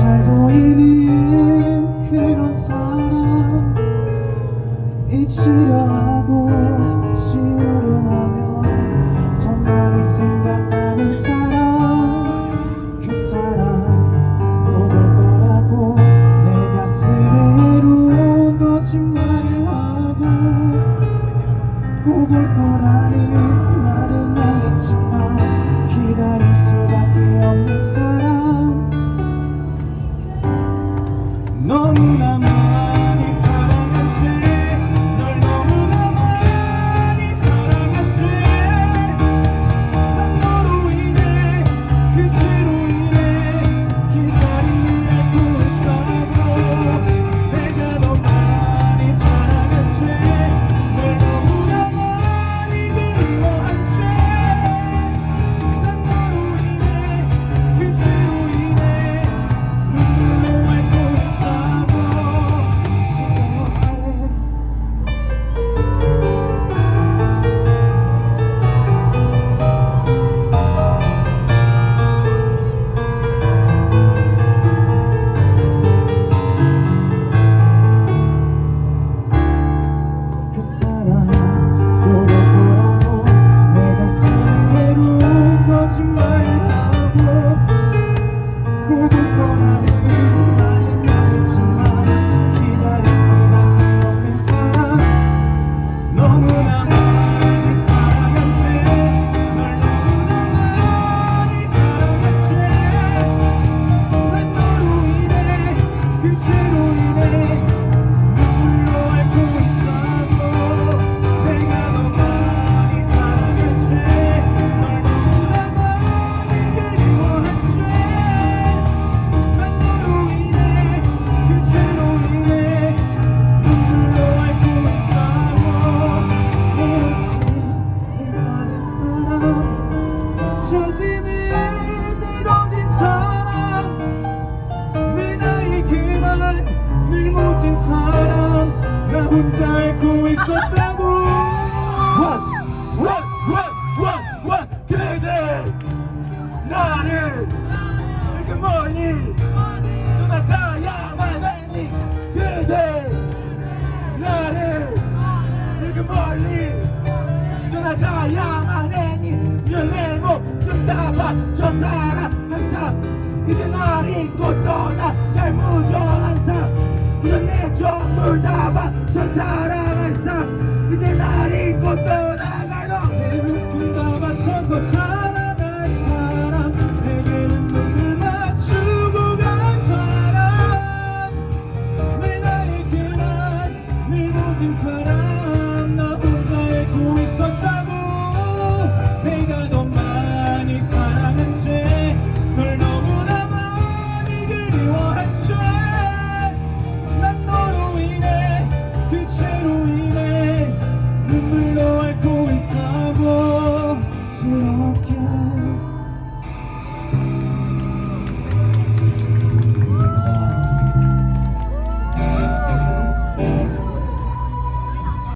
잘 보이는 그런 사람 잊으려 하고 지우려 하면 더 많이 생각나는 사람 그 사람 못 올 거라고 내 가슴에 해로운 거짓말을 하고 꼭 올 거라는 말은 알겠지만 기다릴 수밖에 없는 사람 너무나 많이 사랑한 채 널 너무나 많이 사랑한 채 난 너로 인해 그치로 인해 기다림을 앓고 있다고 내가 너 많이 사랑한 채 널 너무나 많이 그리워한 채 난 너로 인해 그치로 인해 눈물로 앓고 있다고 그 사람 꼭 올 거라고 내 가슴에 해로운 거짓말을 하고 꼭 올 거라는 말은 알겠지만 기다릴 수밖에 없는 사람 너무나 많이 사랑한 채널 너무나 많이 사랑한 채난 너로 인해 그치로 인해 눈물로 앓고 있다고 내가 너 많이 사랑한 채널 너무나 많이 그리워한 채난 너로 인해 그치로 인해 눈물로 앓고 있다고 오로지 늘 가는 사람 잊혀지는 늘 더딘 사람 늘 나의 그만 늘 모진 사람 나 혼자 앓고 있었다고 그대 나를 이렇게 멀리 떠나가야만 했니 그대 나를 이렇게 멀리 떠나가야만 했니 이런 내 목숨 다 바쳐 사랑한 이제 날 잊고 떠나갈 무정한 삶 이런 내 전부 다 바쳐 사랑할 삶 이제 날 잊고 떠나